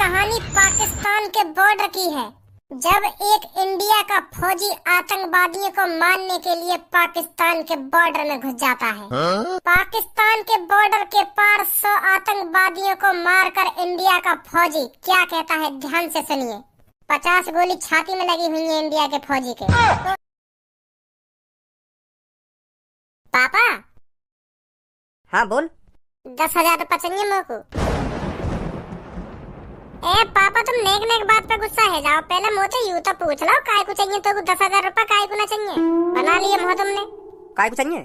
कहानी पाकिस्तान के बॉर्डर की है। जब एक इंडिया का फौजी आतंकवादियों को मारने के लिए पाकिस्तान के बॉर्डर में घुस जाता है। पाकिस्तान के बॉर्डर के पार 100 आतंकवादियों को मारकर इंडिया का फौजी क्या कहता है, ध्यान से सुनिए। 50 गोली छाती में लगी हुई है इंडिया के फौजी के। पापा। हाँ बोल। 10,000 रुपये चाहिए मेरे को। ए पापा, तुम नेक नेक बात पे गुस्सा है जाओ। पहले मुझे यूं तो पूछ लो काय को चाहिए, तो 10,000 रुपये काय को ना चाहिए। बना लिए मुँह तुमने। काय को चाहिए?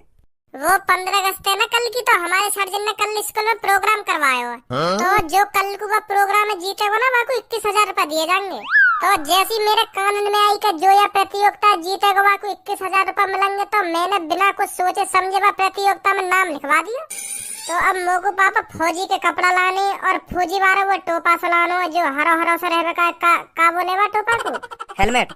वो 15 अगस्त है ना कल की, तो हमारे सर्जन ने कल स्कूल में प्रोग्राम करवाया है। तो जो कल को प्रोग्राम में जीतेगा ना, वह को 21,000 रुपये दिए जाएंगे। तो जैसी मेरे कान में आई कि जो यह प्रतियोगिता जीतेगा वह को 21,000 रुपये मिलेंगे, तो मैंने बिना कुछ सोचे समझे वह प्रतियोगिता में नाम लिखवा दिया। तो अब मोको पापा फौजी के कपड़ा लाने और फौजी वाला वो टोपा सलानो जो हरो हरो से रहबे का बोले वा टोपा को हेलमेट।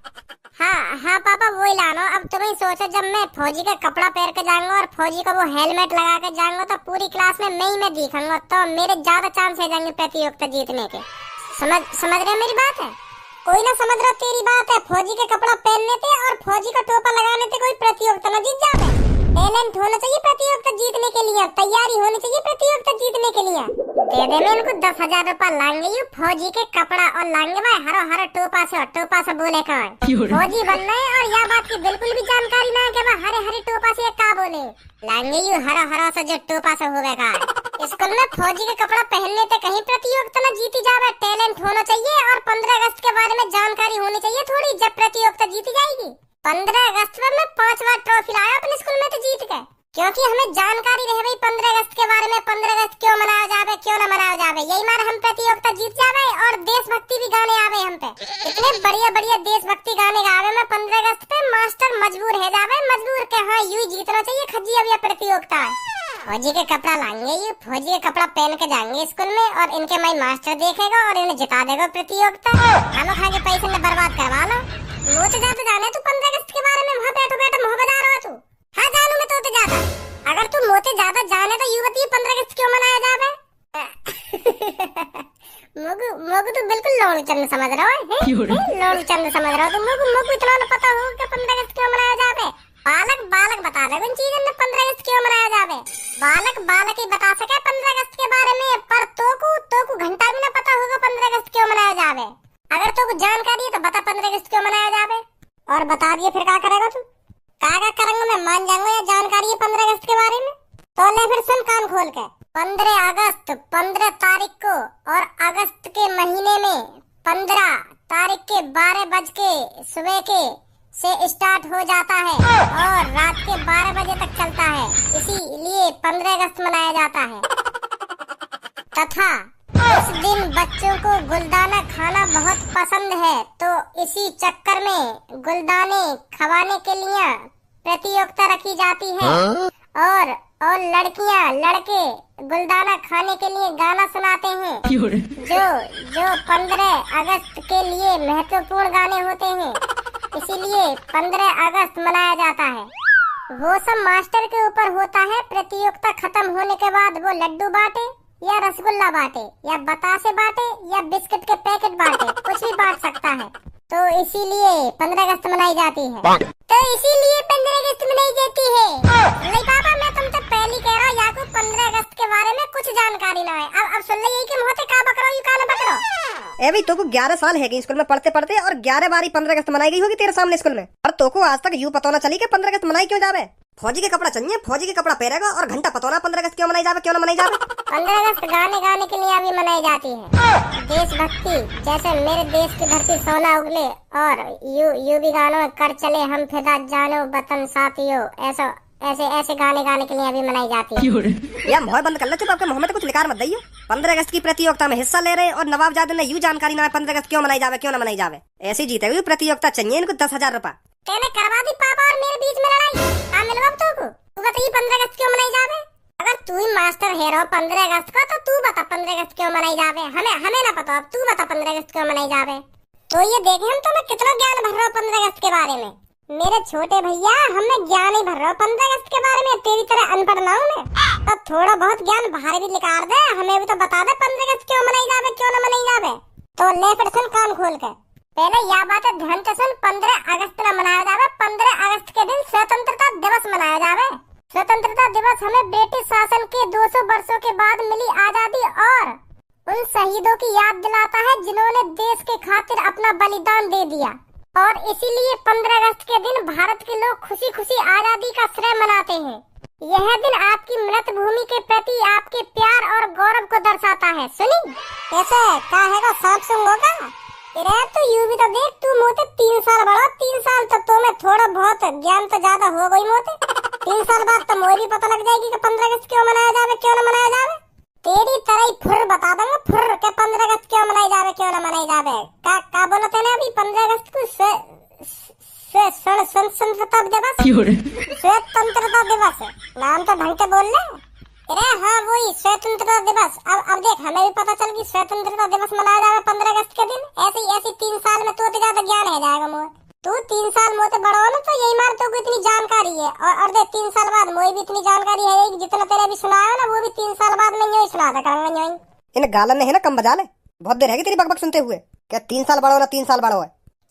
हाँ पापा वही लानो। अब तुम्हें सोचो, जब मैं फौजी का कपड़ा पहन के जाऊंगा और फौजी का वो हेलमेट लगा के जाऊंगा तो पूरी क्लास में मैं दिखाऊंगा, तो मेरे ज्यादा चांस है जाएंगे प्रतियोगिता जीतने के। समझ रहे मेरी बात है? कोई ना समझ रहा तेरी बात है। फौजी के कपड़ा पहनने थे और फौजी का टोपा लगाने थे, कोई प्रतियोगिता न जीत जावे। टैलेंट होना चाहिए प्रतियोगिता जीतने के लिए, तैयारी होनी चाहिए प्रतियोगिता जीतने के लिए। दे दे मैं इनको 10,000 रुपये लाएंगे यू फौजी के कपड़ा और लाएंगे भाई हरो हरो टोपा से बोले कहाँ फौजी बनना है। और यह बात की बिल्कुल भी जानकारी ना है कि वह हरे हरे टोपा से क्या बोले। लाएंगे यू हरो हरो से जो टोपा से होगा। स्कूल में फौजी के कपड़ा पहनने से कहीं प्रतियोगिता न जीती जावे। टैलेंट होना चाहिए और 15 अगस्त के बारे में जानकारी होनी चाहिए थोड़ी, जब प्रतियोगिता जीती जाएगी। 15 अगस्त में मैं 5 बार ट्रॉफी लाया अपने स्कूल में, तो जीत गए। क्योंकि हमें जानकारी रहे भाई 15 अगस्त के बारे में। 15 अगस्त क्यों मनाया जावे, क्यों न मनाया जावे, यही मार हम प्रतियोगिता जीत जावे। और देशभक्ति भी गाने आवे हम पे, इतने बढ़िया बढ़िया देशभक्ति गाने गावे में 15 अगस्त पे मास्टर मजबूर है जावे, मजबूर के हाँ यूं जीतना चाहिए खज्जी। अब यह प्रतियोगिता है, फौजी के कपड़ा लाएंगे, ये फौजी के कपड़ा पहन के जाएंगे स्कूल में और इनके माई मास्टर देखेगा और इन्हें जिता देगा प्रतियोगिता। हम खा के पैसे में बर्बाद करवा लो। वो तो जाते जाने तू 15 अगस्त के बारे में वहाँ बैठो मुँह बजा रहा तू। हाँ जानू मैं तो ज्यादा, अगर तू मोते ज्यादा जाने तो युवती 15 अगस्त क्यों मनाया जावे? मोगू तो बिल्कुल लोल चंद समझ रहा है, लोल चंद समझ रहा हो। तो मोगू इतना न पता हो कि 15 अगस्त क्यों मनाया जावे। बालक बता दे उन चीजों में 15 अगस्त क्यों मनाया जावे। बालक ही बता सके 15 अगस्त के बारे में, पर तो को घंटा भी ना पता होगा 15 अगस्त क्यों मनाया जावे। अगर तो कुछ जानकारी है तो बता 15 अगस्त क्यों मनाया जावे, और बता दिए फिर क्या करेगा तू? क्या करेंगे मैं मान जाऊंगा या जानकारी है 15 अगस्त के बारे में। तो ले फिर सुन कान खोल के। 15 अगस्त 15 तारीख को और अगस्त के महीने में 15 तारीख के 12 बज के सुबह के से स्टार्ट हो जाता है और रात के 12 बजे तक चलता है, इसीलिए 15 अगस्त मनाया जाता है। तथा उस दिन बच्चों को गुलदाना खाना बहुत पसंद है, तो इसी चक्कर में गुलदाने खवाने के लिए प्रतियोगिता रखी जाती है। और लड़कियां लड़के गुलदाना खाने के लिए गाना सुनाते हैं, जो 15 अगस्त के लिए महत्वपूर्ण गाने होते हैं, इसीलिए 15 अगस्त मनाया जाता है। वो सब मास्टर के ऊपर होता है। प्रतियोगिता खत्म होने के बाद वो लड्डू बांटे या रसगुल्ला बांटे या बतासे बांटे या बिस्किट के पैकेट बांटे, कुछ भी बांट सकता है। तो इसीलिए 15 अगस्त मनाई जाती है। तो इसीलिए 15 अगस्त मनाई जाती है। नहीं पापा, मैं तुमसे पहले कह रहा हूँ या को 15 अगस्त के बारे में कुछ जानकारी ना है। अब सुन ले, यही के मुँह से का बकरो यू का न बकरो। ए भाई, तो को 11 साल है स्कूल में पढ़ते पढ़ते और 11 बारी 15 अगस्त मनाई गई होगी तेरे सामने स्कूल में, और तो को आज तक यूं पता ना चली कि 15 अगस्त मनाई क्यों जावे। फौजी के कपड़ा चाहिए, फौजी के कपड़ा पहनेगा और घंटा पता ना 15 अगस्त क्यों मनाई जावे, क्यों ना मनाई जावे। 15 अगस्त गाने के लिए अभी मनाई जाती है। देशभक्ति, जैसे मेरे देश की धरती सोना उगले और यू भी गानों कर चले हम फिदा जानो वतन साथियों, ऐसे गाने के लिए अभी मनाई जाती है। यार मुँह बंद कर ले, चुप। आपके मुँह में तो कुछ निकार मत दइयो। 15 अगस्त की प्रतियोगिता में हिस्सा ले रहे और नवाबजादे ने यूं जानकारी ना 15 अगस्त क्यों मनाई जावे, क्यों ना मनाई जावे। ऐसी जीते हुई प्रतियोगिता चाहिए इनको 10,000 रुपए। तेने करवा दी पापा और मेरे बीच में लड़ाई। हाँ मिलवा तो को तू बताइए 15 अगस्त क्यों मनाई जावे। अगर तू ही मास्टर है रहो 15 अगस्त का, तो तू बता 15 अगस्त क्यों मनाई जावे। हमें ना पता, अब तू बता 15 अगस्त क्यों मनाई जावे। तो ये देखे हम तुम्हें कितना ज्ञान भर रहा हूँ 15 अगस्त के बारे में। मेरे छोटे भैया, हमें ज्ञान ही भर रहा हूँ 15 अगस्त के बारे में। तेरी तरह अनपढ़ ना हूँ मैं। तो थोड़ा बहुत ज्ञान बाहर भी निकाल दे, हमें भी तो बता दे 15 अगस्त क्यों मनाई जावे, क्यों ना मनाई जावे। तो ले फिर सुन कान खोल के। पहले यह बात है ध्यान से सुन, 15 अगस्त ना मनाया जावे। 15 अगस्त के दिन स्वतंत्रता दिवस मनाया जावे। स्वतंत्रता दिवस हमें ब्रिटिश शासन के 200 वर्षों के बाद मिली आजादी और उन शहीदों की याद दिलाता है जिन्होंने देश के खातिर अपना बलिदान दे दिया। और इसीलिए 15 अगस्त के दिन भारत के लोग खुशी खुशी आजादी का श्रय मनाते हैं। यह दिन आपकी मृत भूमि के प्रति आपके प्यार और गौरव को दर्शाता है। सुनी कैसे कहेगा सांप सुन होगा रे तू यूं भी तो देख, तू मोटे 3 साल बड़ा, 3 साल तक तो मैं थोड़ा बहुत ज्ञान तो ज्यादा हो गई मोटे। 3 साल बाद तो मुझे भी पता लग जाएगी कि 15 अगस्त क्यों मनाया जावे क्यों न मनाया जावे। तेरी तरह ही फुर बता दूंगा फुर के 15 अगस्त क्यों मनाई जावे क्यों न मनाई जावे। का बोला तूने अभी 15 अगस्त को स्वतंत्रता दिवस, स्वतंत्रता दिवस नाम तो ढंग से बोल ले। अरे हाँ वही स्वतंत्रता दिवस। अब देख हमें भी पता चल गई स्वतंत्रता दिवस मनाया जावे 15 अगस्त के दिन। ऐसी 3 साल में तो ज्यादा ज्ञान है जाएगा मोह। तू 3 साल मोते बड़ा हो ना तो यही मार तो इतनी जानकारी है। और देख 3 साल बाद मुझे भी इतनी जानकारी है कि जितना तेरे भी सुनाया ना वो भी 3 साल बाद मैं यूं सुना करूंगा। इन गालन में है ना कम बजा ले, बहुत देर है तेरी बकबक सुनते हुए। क्या 3 साल बड़ा हो ना 3 साल बड़ा हो।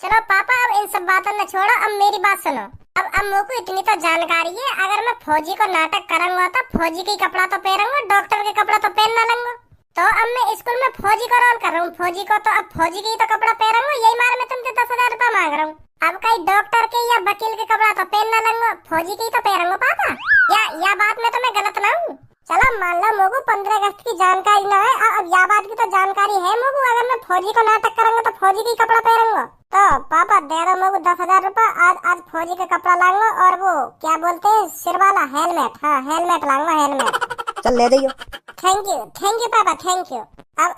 चलो पापा अब इन सब बातों न छोड़ो, अब मेरी बात सुनो। अब मुझको इतनी तो जानकारी है, अगर मैं फौजी को नाटक करूंगा तो फौजी के कपड़ा तो पहनूंगा, डॉक्टर के कपड़ा तो पहन ना लूंगा। तो अब मैं स्कूल में फौजी का रोल कर रहा हूँ, फौजी को तो अब फौजी के ही तो कपड़ा पहनूंगा। यही मार मैं तुमसे 10,000 रुपया मांग रहा हूँ। अब कहीं डॉक्टर के या वकील के कपड़ा तो पहन ना लूंगा, फौजी के ही तो पहनूंगा पापा। या बात में तो मैं गलत ना हूँ। चलो मान लो मोगू 15 अगस्त की जानकारी ना है, अब या बात की तो जानकारी है मोगू। अगर मैं फौजी को नाटक करूंगा तो फौजी के कपड़ा पहनूंगा। तो पापा दे दो मोगू 10,000 रुपया। आज फौजी का कपड़ा लाऊंगा और वो क्या बोलते हैं सिर वाला हेलमेट। हाँ हेलमेट लाऊंगा हेलमेट। चल ले जाइयो। थैंक यू पापा थैंक यू।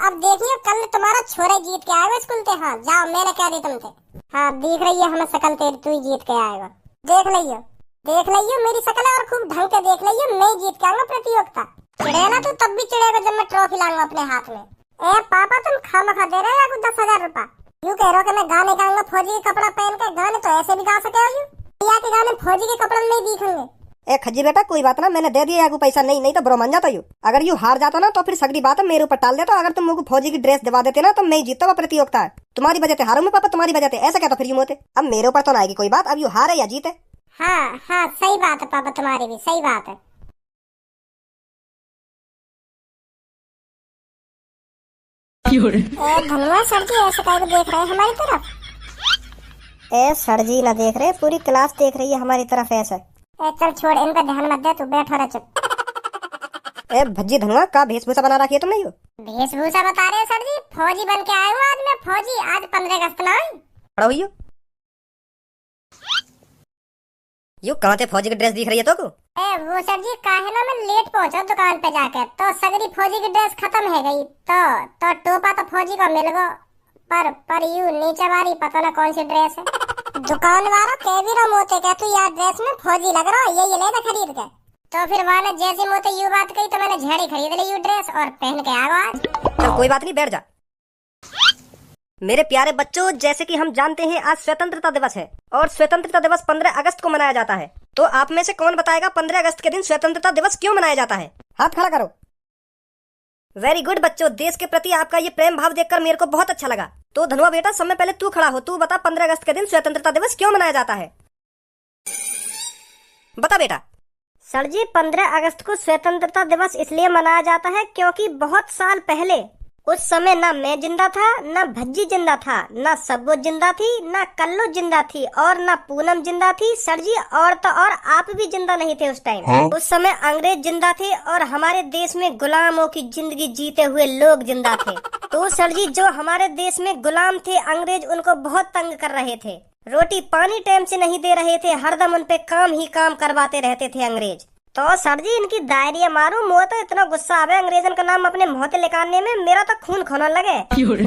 अब देखिए कल तुम्हारा छोरा जीत के आएगा स्कूल से। हाँ जाओ मैंने कह दी तुमसे। हाँ दिख रही है हमें शकल तेरी, तू ही जीत के आएगा। देख लियो मेरी शकल और खूब ढंग से देख लियो। मैं जीत के आऊंगा प्रतियोगिता। चिड़े ना तू तब भी चिड़ेगा जब मैं ट्रॉफी लाऊंगा अपने हाथ में। ए पापा तुम खामखा दे रहे हो 10,000 रुपया। यूं कह रहे हो कि मैं गाने गाऊंगा फौजी के कपड़ा पहन के। गाने तो ऐसे भी गा सके हो या के गाने फौजी के कपड़े में नहीं दिखेंगे। ए खज्जी बेटा कोई बात ना, मैंने दे दिया आगू पैसा। नहीं तो बुरा मान जाता यू। अगर यू हार जाता ना तो फिर सगड़ी बात है मेरे ऊपर टाल देता। अगर तुम मुझको फौजी की ड्रेस दिवा देते ना तो मैं जीतता हुआ प्रतियोगिता है। तुम्हारी वजह से हारूं मैं पापा, तुम्हारी वजह से। ऐसा क्या तो फिर यूं होते। अब मेरे ऊपर तो ना आएगी कोई बात। अब यू हारे या जीते। हाँ सही बात है पापा, तुम्हारी भी सही बात है। धनवा सर जी ऐसे कहीं देख रहे हैं हमारी तरफ। ए सर जी ना देख रहे, पूरी क्लास देख रही है हमारी तरफ ऐसे। चल छोड़ इनका ध्यान मत दे, तू बैठ रहा चुप। ए भज्जी धनवा का वेशभूषा बना रखी है तुमने यू। वेशभूषा बता रहे हो सर जी, फौजी बन के आया हूँ आज मैं। फौजी आज 15 अगस्त ना खड़ा हुई यू कहाँ थे फौजी की ड्रेस दिख रही है तो को? वो सर जी काहे ना मैं लेट पहुंचा दुकान पे जाकर तो सगरी फौजी की ड्रेस खत्म है गई। तो टोपा तो फौजी को मिल गो, पर यू नीचे वाली पता ना कौन सी ड्रेस है। दुकान वाला कह भी रहा मोते क्या तू यार ड्रेस में फौजी लग रहा है, ये ले ना खरीद के। तो फिर वाले जैसे मोते यू बात कही तो मैंने झड़ी खरीद ली यू ड्रेस और पहन के आ गया आज। चल कोई बात नहीं बैठ जा। मेरे प्यारे बच्चों, जैसे कि हम जानते हैं आज स्वतंत्रता दिवस है और स्वतंत्रता दिवस 15 अगस्त को मनाया जाता है। तो आप में से कौन बताएगा 15 अगस्त के दिन स्वतंत्रता दिवस क्यों मनाया जाता है? हाथ खड़ा करो। वेरी गुड बच्चों, देश के प्रति आपका ये प्रेम भाव देखकर मेरे को बहुत अच्छा लगा। तो धनुआ बेटा सब में पहले तू खड़ा हो, तू बता 15 अगस्त के दिन स्वतंत्रता दिवस क्यों मनाया जाता है? बता बेटा। सर जी 15 अगस्त को स्वतंत्रता दिवस इसलिए मनाया जाता है क्योंकि बहुत साल पहले उस समय ना मैं जिंदा था, ना भज्जी जिंदा था, ना सब्बो जिंदा थी, ना कल्लू जिंदा थी और ना पूनम जिंदा थी। सर जी और तो और आप भी जिंदा नहीं थे उस टाइम। उस समय अंग्रेज जिंदा थे और हमारे देश में गुलामों की जिंदगी जीते हुए लोग जिंदा थे। तो सर जी जो हमारे देश में गुलाम थे अंग्रेज उनको बहुत तंग कर रहे थे, रोटी पानी टाइम से नहीं दे रहे थे, हरदम उन पे काम ही काम करवाते रहते थे अंग्रेज। तो सर जी इनकी दायरिया मारू, मुझे तो इतना गुस्सा आवे अंग्रेजन का नाम अपने मुंह से निकालने में, मेरा तो खून खोने लगे।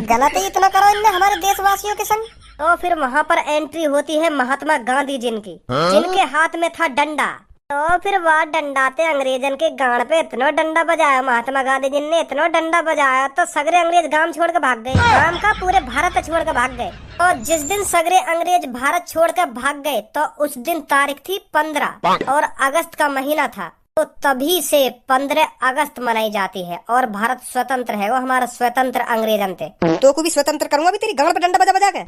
गलत ही इतना करो इनने हमारे देशवासियों के संग। तो फिर वहाँ पर एंट्री होती है महात्मा गांधी जिनकी, जिनके हाथ में था डंडा। तो फिर वह डंडाते अंग्रेजन के गांड पे इतना डंडा बजाया महात्मा गांधी जी ने, इतना डंडा बजाया तो सगरे अंग्रेज गांव छोड़ के भाग गए। गांव का पूरे भारत छोड़ के भाग गए। और जिस दिन सगरे अंग्रेज भारत छोड़ कर भाग गए तो उस दिन तारीख थी 15 और अगस्त का महीना था। तो तभी से 15 अगस्त मनाई जाती है और भारत स्वतंत्र है, वो हमारा स्वतंत्र अंग्रेजन थे। तो को भी स्वतंत्र करूंगा भी तेरी गांड पे डंडा बजा बजा के।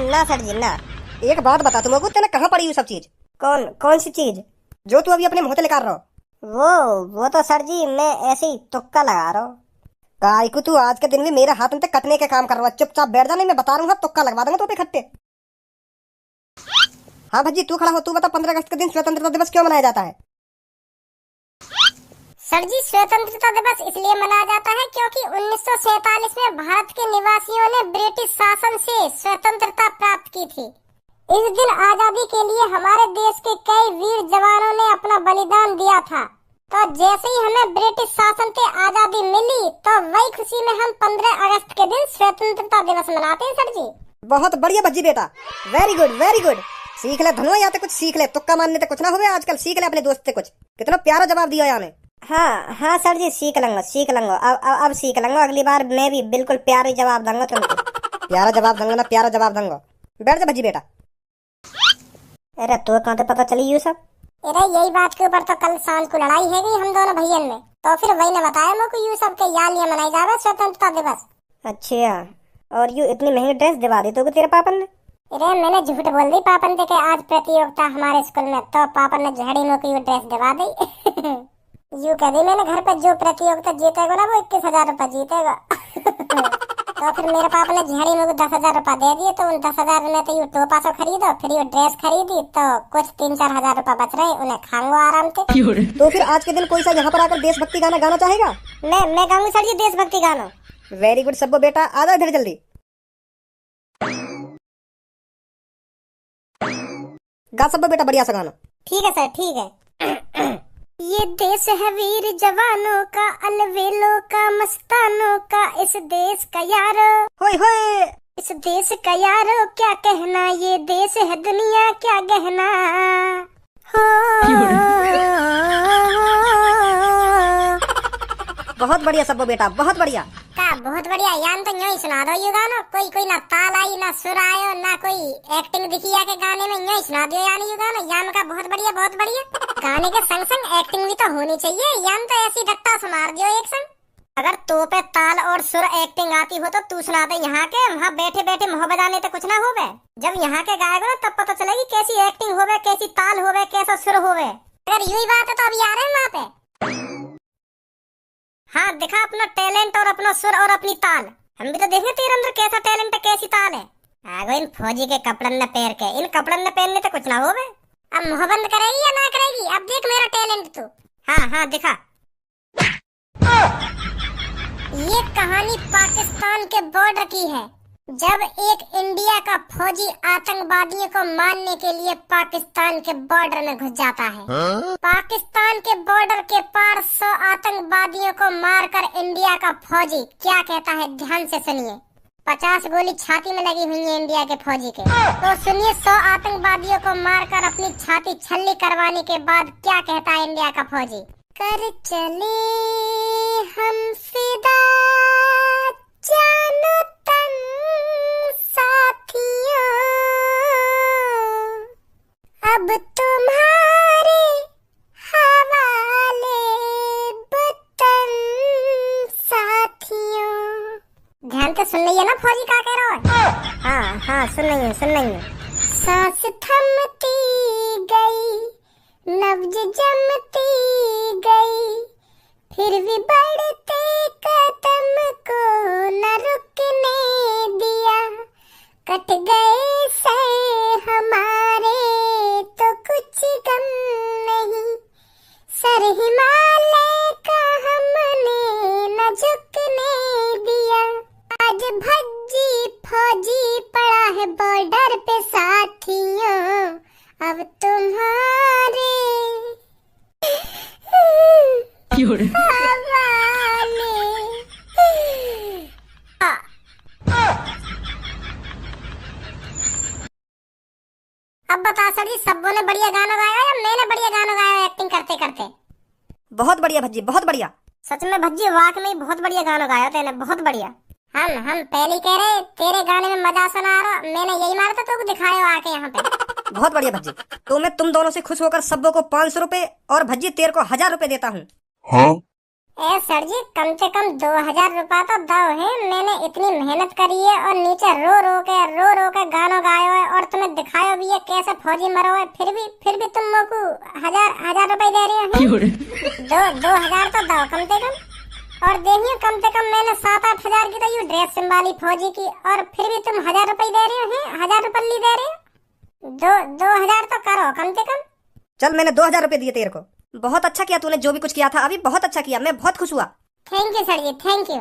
ना सर जी ना। एक बात बता तुमको, तेने कहाँ पड़ी ये सब चीज? कौन सी चीज? जो तू अभी अपने मुंह से निकाल रहा हो। वो तो सर जी मैं ऐसे ही तुक्का लगा रहा हूँ। काय को तू आज के दिन भी मेरे हाथ में कटने के काम कर रहा है। चुपचाप बैठ जा, नहीं मैं बता रहा हूँ, तुक्का लगवा दूंगा तो पे खट्टे। हाँ भज्जी तू खड़ा हो, तू बता 15 अगस्त के दिन स्वतंत्रता दिवस क्यों मनाया जाता है? सर जी स्वतंत्रता दिवस इसलिए मनाया जाता है क्योंकि 1947 में भारत के निवासियों ने ब्रिटिश शासन से स्वतंत्रता प्राप्त की थी। इस दिन आजादी के लिए हमारे देश के कई वीर जवानों ने अपना बलिदान दिया था। तो जैसे ही हमें ब्रिटिश शासन से आजादी मिली तो वही खुशी में हम 15 अगस्त के दिन स्वतंत्रता दिवस मनाते हैं सर जी। बहुत बढ़िया भज्जी बेटा, वेरी गुड वेरी गुड। सीख ले धनुआ, यहाँ कुछ सीख ले, तुक्का मारने से कुछ ना हुए आजकल। सीख ले अपने दोस्त से कुछ। कितना प्यारा जवाब दिया याने। हाँ सर जी सीख लूंगा। अब सीख लूंगा, अगली बार मैं भी बिल्कुल प्यारा जवाब दूंगा तुमको। प्यारा जवाब दूंगा ना, प्यारा जवाब दूंगा। बैठ जा भज्जी बेटा। अरे तो कहाँ से पता चली ये सब? अरे यही बात के ऊपर तो कल सांझ को लड़ाई है गई हम दोनों भैयन में, तो फिर वही ने बताया मुझको यू सब के यहाँ लिए मनाई जावे स्वतंत्रता दिवस। अच्छा, और यू इतनी महंगी ड्रेस दिवा दी तो तेरे पापा ने? अरे मैंने झूठ बोल दी पापन से कि आज प्रतियोगिता हमारे स्कूल में, तो पापन ने झड़ी में को ड्रेस दिवा दी। यू कह दी मैंने घर पे जो प्रतियोगिता जीतेगा ना वो 21,000 रुपए जीतेगा। तो फिर मेरे पापा ने झड़ी में को 10,000 रुपए दे दिए, तो उन 10,000 में तो यू टोपा सो खरीदो, फिर यू ड्रेस खरीदी, तो कुछ 3-4 हजार रुपए बच रहे, उन्हें खाऊंगा आराम से। तो फिर आज के दिन कोई सा यहाँ पर आकर देशभक्ति गाना गाना चाहेगा? मैं गाऊंगी सर जी देशभक्ति गाना। वेरी गुड सब्बो बेटा, आ जाओ इधर जल्दी। गा सब्बो बेटा बढ़िया सा गाना। ठीक है सर ठीक है। ये देश है वीर जवानों का, अलवेलों का, मस्तानों का, इस देश का यारो। होय होय। इस देश का यारो क्या कहना, ये देश है दुनिया क्या गहना। हो बहुत बढ़िया सब्बो बेटा, बहुत बढ़िया। बहुत बढ़िया। यान तो यूं ही सुना दो ये गाना, कोई ना ताल आई ना सुर आयो ना कोई एक्टिंग दिखी है के गाने में, यूं ही सुना दियो यानी ये गाना। यान का बहुत बढ़िया बहुत बढ़िया। गाने के संग संग एक्टिंग भी तो होनी चाहिए, यान तो ऐसी डट्टा से मार दियो एक संग। अगर तो पे ताल और सुर एक्टिंग आती हो तो तू सुना दे यहाँ के, वहाँ बैठे बैठे मुँह बजाने तो कुछ ना होवे। जब यहाँ के गाएगा ना तब पता चलेगी कैसी एक्टिंग होवे, कैसी ताल होवे, कैसा सुर होवे। अगर यही बात है तो अभी आ रहे हैं वहाँ पे। हाँ दिखा अपना टैलेंट और अपना सुर और अपनी ताल, हम भी तो देखें तेरे अंदर कैसा टैलेंट है कैसी ताल है। आगो इन फौजी के कपड़न ने पैर के, इन कपड़न ने पहनने तो कुछ ना होवे। अब मुँह बंद करेगी या ना करेगी, अब देख मेरा टैलेंट तू। हाँ दिखा। ये कहानी पाकिस्तान के बॉर्डर की है, जब एक इंडिया का फौजी आतंकवादियों को मारने के लिए पाकिस्तान के बॉर्डर में घुस जाता है। पाकिस्तान के बॉर्डर के पार 100 आतंकवादियों को मारकर इंडिया का फौजी क्या कहता है, ध्यान से सुनिए। 50 गोली छाती में लगी हुई है इंडिया के फौजी के, तो सुनिए 100 आतंकवादियों को मारकर अपनी छाती छल्ली करवाने के बाद क्या कहता है इंडिया का फौजी। कर चले हम फिदा जानो तन साथियों, अब तुम्हारे हवाले वतन साथियों। ध्यान से सुन लिया ना फौजी क्या कह रहा है। हाँ सुन रही हूँ। सांस थमती गई, नब्ज जमती गई, फिर भी बढ़ते कदम को न रुकने दिया। कट गए से हमारे तो कुछ गम नहीं, सर हिमालय का हमने न झुकने दिया। आज भज्जी फौजी पड़ा है बॉर्डर पे साथियों, अब तुम्हारे अब बता सर जी सबों ने बढ़िया गाना गाया या मैंने बढ़िया गाना गाया एक्टिंग करते करते? बहुत बढ़िया भज्जी, बहुत बढ़िया। सच में भज्जी वाकई में बहुत बढ़िया गाना गाया तेने, बहुत बढ़िया। हम पहले कह रहे तेरे गाने में मजा सुना रहा, मैंने यही मारा था तो दिखाया आके यहाँ पे। बहुत बढ़िया भज्जी। तो मैं तुम दोनों से खुश होकर सबों को 500 रुपए और भज्जी तेरे को 1000 रुपए देता हूँ। ए सर जी, कम से कम 2000 रुपया तो दो है। मैंने इतनी मेहनत करी है और नीचे रो रो के गानों गायो है और तुम्हें दिखायो भी है कैसे फौजी मरो है, फिर भी तुम मोको 1000 रुपए दे रहे हो। 2000 तो दो कम से कम। और देखिए कम से कम मैंने 7-8 हजार की तो यू ड्रेस संभाली फौजी की, और फिर भी तुम 1000 रुपए दे रहे हो हैं, 1000 रुपये दे रहे हो। 2000 तो करो कम से कम। चल मैंने 2000 रुपए दिए तेरे को। बहुत अच्छा किया तूने, जो भी कुछ किया था अभी बहुत अच्छा किया, मैं बहुत खुश हुआ। Thank you sir ji, thank you.